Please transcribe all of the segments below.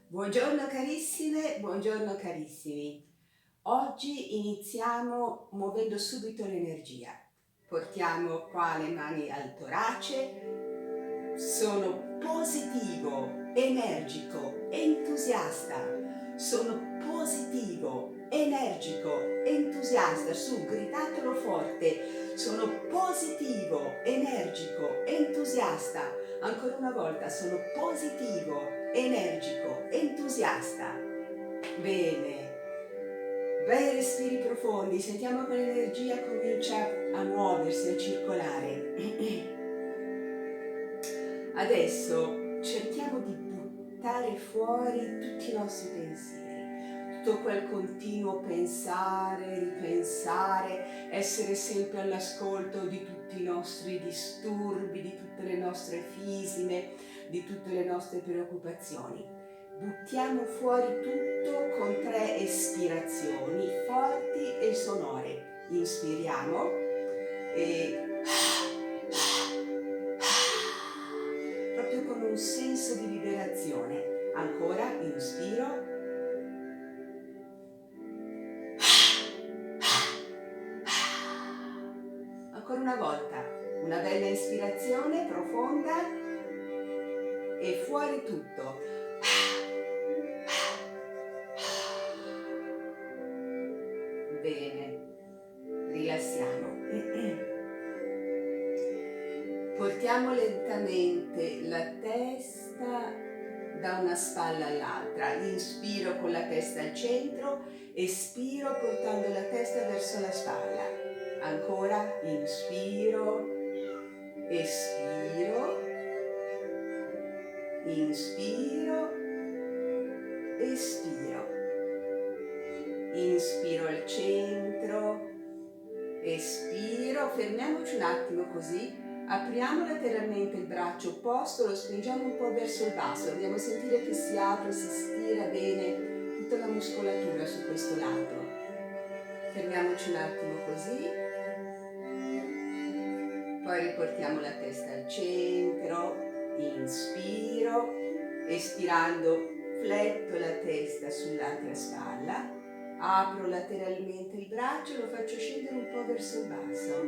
Buongiorno carissime, buongiorno carissimi. Oggi iniziamo muovendo subito l'energia. Portiamo qua le mani al torace. Sono positivo, energico, entusiasta. Sono positivo, energico, entusiasta. Su, gridatelo forte. Sono positivo, energico, entusiasta. Ancora una volta, sono positivo, energico, entusiasta. Bene. Bei respiri profondi, sentiamo che l'energia comincia a muoversi, a circolare. Adesso cerchiamo di buttare fuori tutti i nostri pensieri, tutto quel continuo pensare, ripensare, essere sempre all'ascolto di tutti i nostri disturbi, di tutte le nostre fisime, di tutte le nostre preoccupazioni. Buttiamo fuori tutto con 3 espirazioni forti e sonore. Inspiriamo e proprio con un senso di liberazione. Ancora, inspiro. Ancora una volta, una bella ispirazione profonda e fuori tutto. Bene, rilassiamo. Portiamo lentamente la testa da una spalla all'altra. Inspiro con la testa al centro, espiro portando la testa verso la spalla. Ancora, inspiro, espiro, inspiro, espiro. Inspiro al centro, espiro, fermiamoci un attimo così, apriamo lateralmente il braccio opposto, lo spingiamo un po' verso il basso, dobbiamo sentire che si apre, si stira bene tutta la muscolatura su questo lato. Fermiamoci un attimo così, poi riportiamo la testa al centro, inspiro, espirando fletto la testa sull'altra spalla. Apro lateralmente il braccio e lo faccio scendere un po' verso il basso.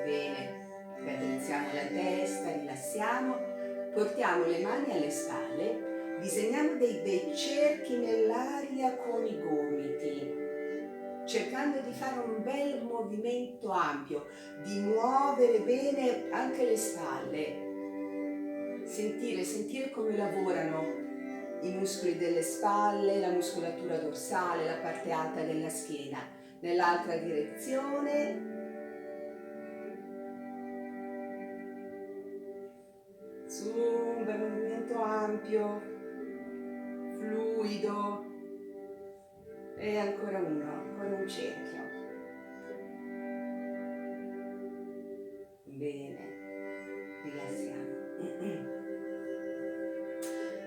Bene, raddrizziamo la testa, rilassiamo, portiamo le mani alle spalle, disegniamo dei bei cerchi nell'aria con i gomiti, cercando di fare un bel movimento ampio, di muovere bene anche le spalle. Sentire come lavorano i muscoli delle spalle, la muscolatura dorsale, la parte alta della schiena. Nell'altra direzione. Su, un bel movimento ampio, fluido. E ancora uno, con un cerchio. Bene, rilassiamo.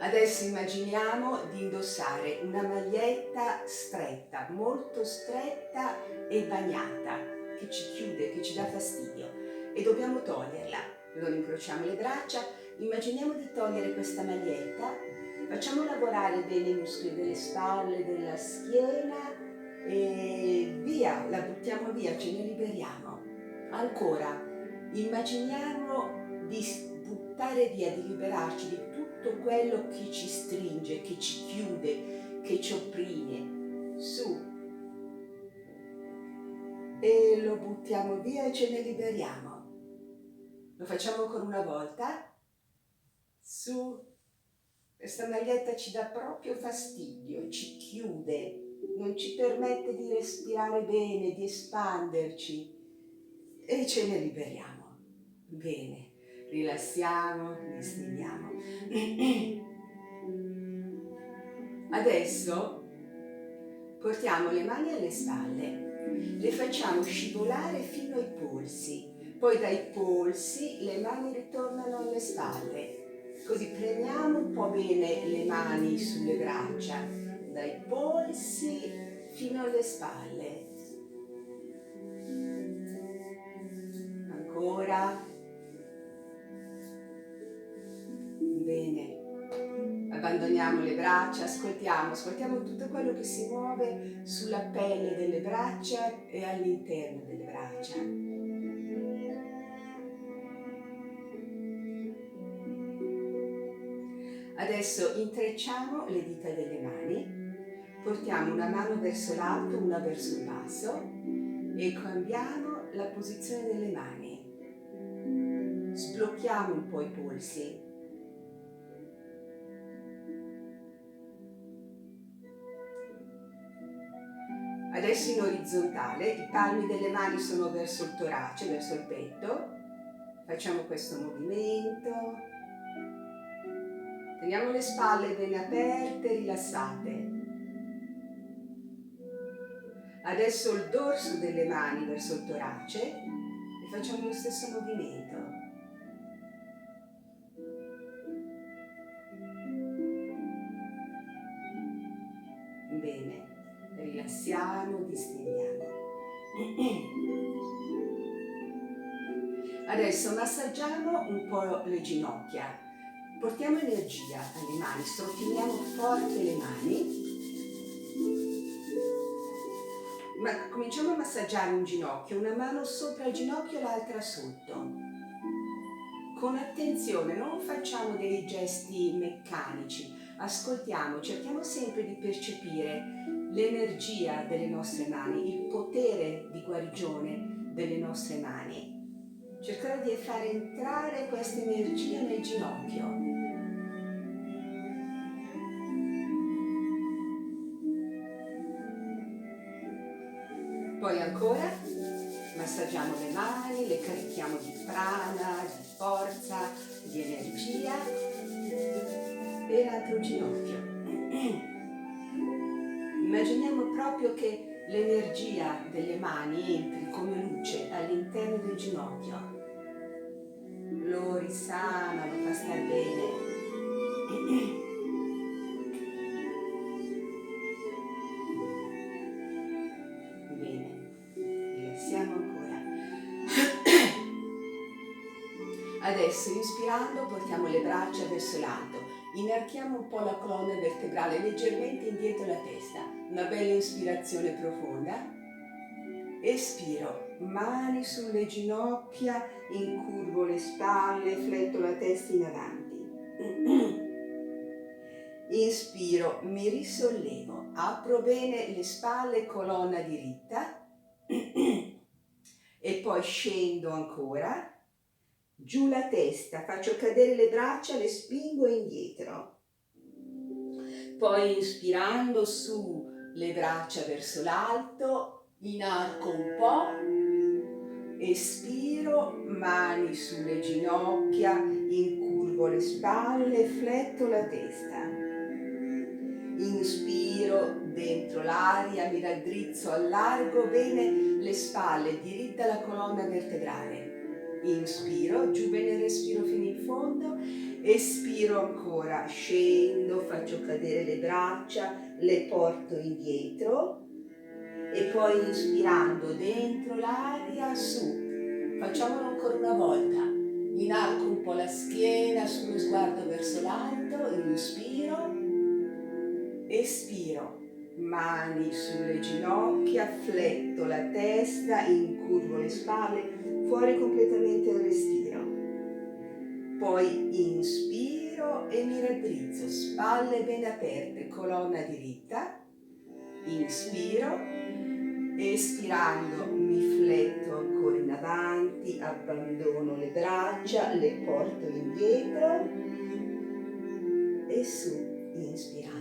Adesso immaginiamo di indossare una maglietta stretta, molto stretta e bagnata, che ci chiude, che ci dà fastidio, e dobbiamo toglierla. Allora incrociamo le braccia, immaginiamo di togliere questa maglietta, facciamo lavorare bene i muscoli delle spalle, della schiena e via, la buttiamo via, ce ne liberiamo. Ancora, immaginiamo di buttare via, di liberarci di tutto quello che ci stringe, che ci chiude, che ci opprime. Su. E lo buttiamo via e ce ne liberiamo. Lo facciamo ancora una volta. Su. Questa maglietta ci dà proprio fastidio, ci chiude, non ci permette di respirare bene, di espanderci. E ce ne liberiamo. Bene. Rilassiamo, distendiamo. Adesso portiamo le mani alle spalle, le facciamo scivolare fino ai polsi, poi dai polsi le mani ritornano alle spalle, così premiamo un po' bene le mani sulle braccia, dai polsi fino alle spalle. Ancora. ancora. Bene. Abbandoniamo le braccia, ascoltiamo tutto quello che si muove sulla pelle delle braccia e all'interno delle braccia. Adesso intrecciamo le dita delle mani, portiamo una mano verso l'alto, una verso il basso e cambiamo la posizione delle mani. Sblocchiamo un po' i polsi. Adesso in orizzontale, i palmi delle mani sono verso il torace, verso il petto. Facciamo questo movimento. Teniamo le spalle ben aperte, rilassate. Adesso il dorso delle mani verso il torace e facciamo lo stesso movimento. Bene, rilassiamo, distendiamo. Adesso massaggiamo un po' le ginocchia. Portiamo energia alle mani, strottiniamo forte le mani. Ma cominciamo a massaggiare un ginocchio, una mano sopra il ginocchio e l'altra sotto. Con attenzione, non facciamo dei gesti meccanici, ascoltiamo, cerchiamo sempre di percepire l'energia delle nostre mani, il potere di guarigione delle nostre mani. Cercare di fare entrare questa energia nel ginocchio. Poi ancora massaggiamo le mani, le carichiamo di prana, di forza, di energia e l'altro ginocchio. Immaginiamo proprio che l'energia delle mani entri come luce all'interno del ginocchio. Lo risana, lo fa star bene. Adesso inspirando portiamo le braccia verso l'alto, inarchiamo un po' la colonna vertebrale, leggermente indietro la testa, una bella ispirazione profonda. Espiro, mani sulle ginocchia, incurvo le spalle, fletto la testa in avanti. Inspiro, mi risollevo, apro bene le spalle, colonna diritta e poi scendo ancora. Giù la testa, faccio cadere le braccia, le spingo indietro. Poi inspirando su le braccia verso l'alto, inarco un po', espiro, mani sulle ginocchia, incurvo le spalle, fletto la testa. Inspiro dentro l'aria, mi raddrizzo, allargo bene le spalle, diritta la colonna vertebrale. Inspiro, giù bene il respiro fino in fondo, espiro ancora, scendo, faccio cadere le braccia, le porto indietro e poi inspirando dentro l'aria, su. Facciamolo ancora una volta, inarco un po' la schiena, sullo sguardo verso l'alto, inspiro, espiro. Mani sulle ginocchia, fletto la testa, incurvo le spalle, fuori completamente il respiro. Poi inspiro e mi raddrizzo, spalle ben aperte, colonna diritta. Inspiro, espirando mi fletto ancora in avanti, abbandono le braccia, le porto indietro e su, inspirando.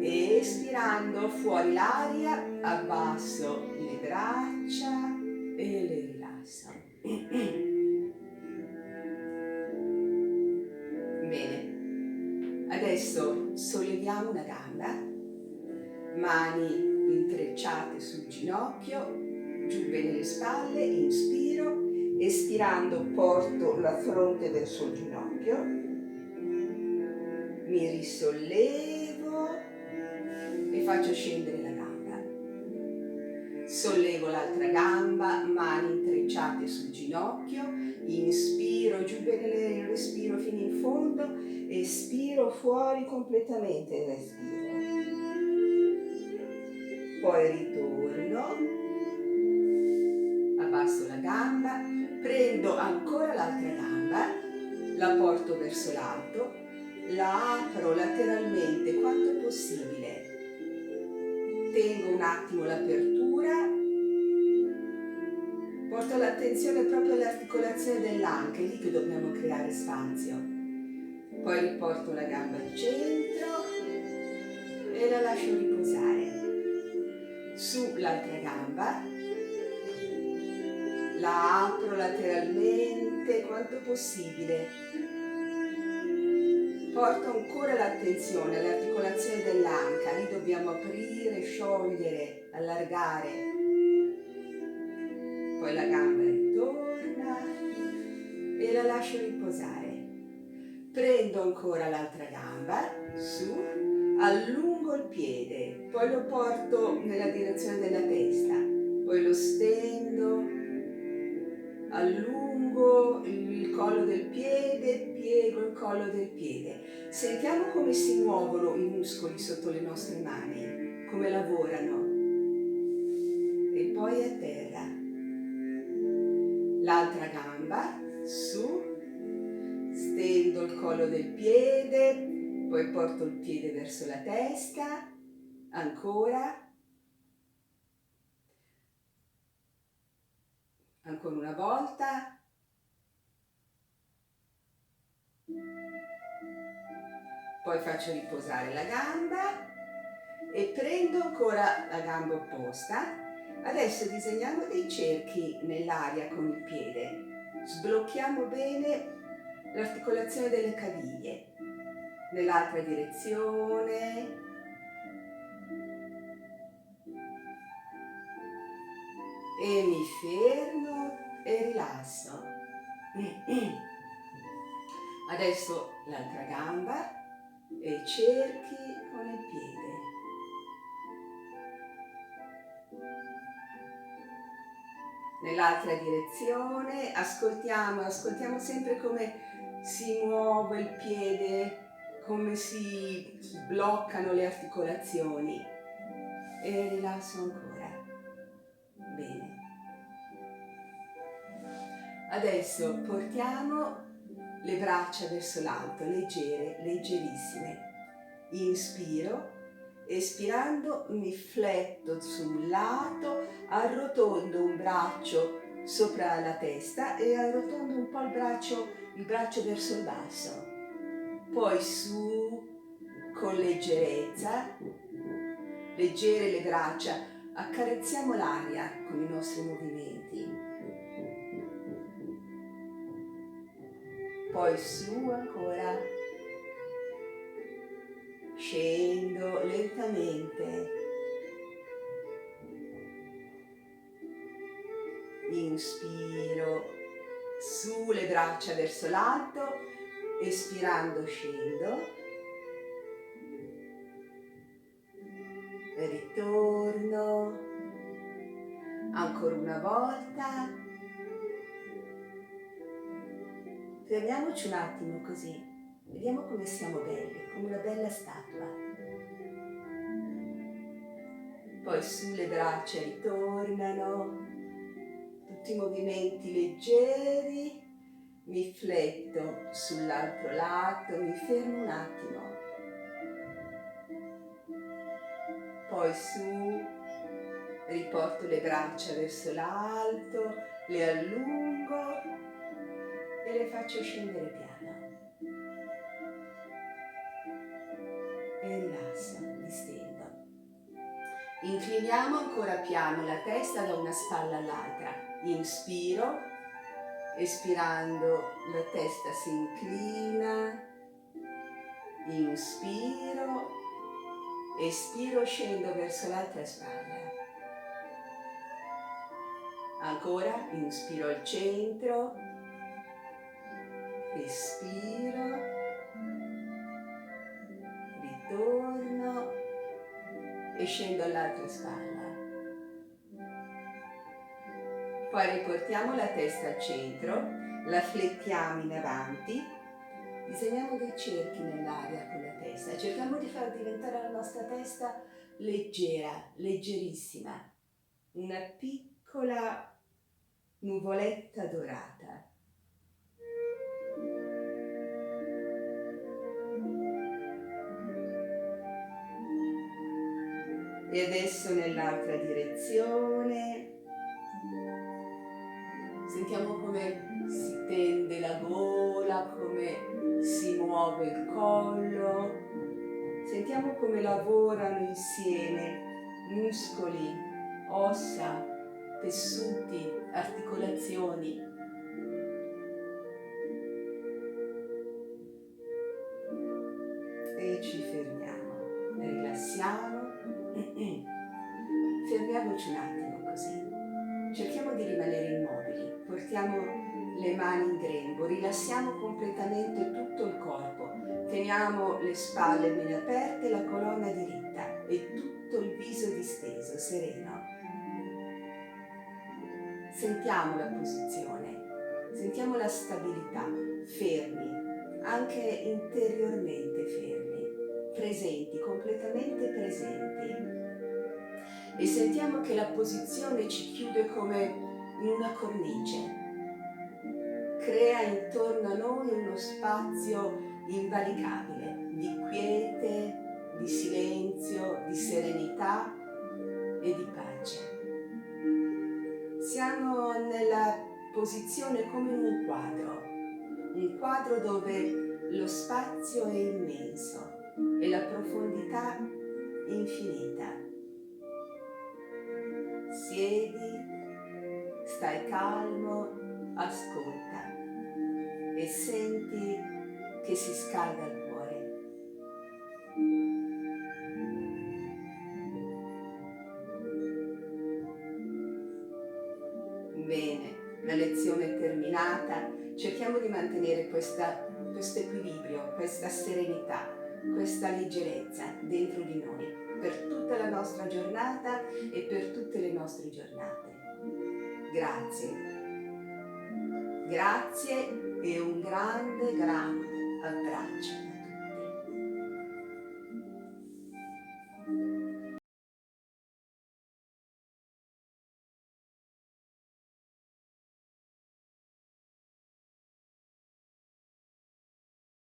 Espirando fuori l'aria, abbasso le braccia e le rilasso. Bene, adesso solleviamo una gamba, mani intrecciate sul ginocchio, giù bene le spalle, inspiro, espirando porto la fronte verso il ginocchio, mi risollevo e faccio scendere la gamba. Sollevo l'altra gamba, mani intrecciate spalle sul ginocchio, inspiro giù bene il respiro fino in fondo, espiro fuori completamente il respiro. Poi ritorno, abbasso la gamba, prendo ancora l'altra gamba, la porto verso l'alto, la apro lateralmente quanto possibile, tengo un attimo l'apertura, porto l'attenzione proprio all'articolazione dell'anca, è lì che dobbiamo creare spazio. Poi riporto la gamba al centro e la lascio riposare. Su l'altra gamba, la apro lateralmente quanto possibile. Porto ancora l'attenzione all'articolazione dell'anca, lì dobbiamo aprire, sciogliere, allargare. Poi la gamba ritorna e la lascio riposare. Prendo ancora l'altra gamba, su, allungo il piede, poi lo porto nella direzione della testa, poi lo stendo, allungo il collo del piede, piego il collo del piede. Sentiamo come si muovono i muscoli sotto le nostre mani, come lavorano. E poi a terra. L'altra gamba, su, stendo il collo del piede, poi porto il piede verso la testa, ancora una volta, poi faccio riposare la gamba e prendo ancora la gamba opposta. Adesso disegniamo dei cerchi nell'aria con il piede, sblocchiamo bene l'articolazione delle caviglie, nell'altra direzione, e mi fermo e rilasso. Adesso l'altra gamba e cerchi con il piede. Nell'altra direzione, ascoltiamo sempre come si muove il piede, come si sbloccano le articolazioni e rilasso ancora. Bene. Adesso portiamo le braccia verso l'alto, leggere, leggerissime. Inspiro, espirando mi fletto sul lato, arrotondo un braccio sopra la testa e arrotondo un po' il braccio verso il basso. Poi su con leggerezza, leggere le braccia, accarezziamo l'aria con i nostri movimenti. Poi su ancora, scendo lentamente, inspiro, su le braccia verso l'alto, espirando scendo, e ritorno, ancora una volta, fermiamoci un attimo così, vediamo come siamo belli, come una bella statua. Poi su le braccia ritornano, tutti i movimenti leggeri, mi fletto sull'altro lato, mi fermo un attimo. Poi su, riporto le braccia verso l'alto, le allungo e le faccio scendere piano. E rilasso, distendo. Incliniamo ancora piano la testa da una spalla all'altra. Inspiro, espirando la testa si inclina, inspiro, espiro, scendo verso l'altra spalla. Ancora, inspiro al centro, espiro, ritorno e scendo all'altra spalla. Poi riportiamo la testa al centro, la flettiamo in avanti, disegniamo dei cerchi nell'aria con la testa, cerchiamo di far diventare la nostra testa leggera, leggerissima, una piccola nuvoletta dorata. E adesso nell'altra direzione. Sentiamo come si tende la gola, come si muove il collo. Sentiamo come lavorano insieme muscoli, ossa, tessuti, articolazioni. E ci fermiamo, rilassiamo. Fermiamoci un attimo così. Cerchiamo di rimanere immobili, portiamo le mani in grembo, rilassiamo completamente tutto il corpo, teniamo le spalle ben aperte, la colonna diritta e tutto il viso disteso, sereno. Sentiamo la posizione, sentiamo la stabilità, fermi, anche interiormente fermi, presenti, completamente presenti. E sentiamo che la posizione ci chiude come in una cornice, crea intorno a noi uno spazio invalicabile di quiete, di silenzio, di serenità e di pace. Siamo nella posizione come in un quadro dove lo spazio è immenso e la profondità infinita. Siedi, stai calmo, ascolta e senti che si scalda il cuore. Bene, la lezione è terminata. Cerchiamo di mantenere questo equilibrio, questa serenità, questa leggerezza dentro di noi per tutta la nostra giornata e per tutte le nostre giornate. Grazie. Grazie e un grande abbraccio.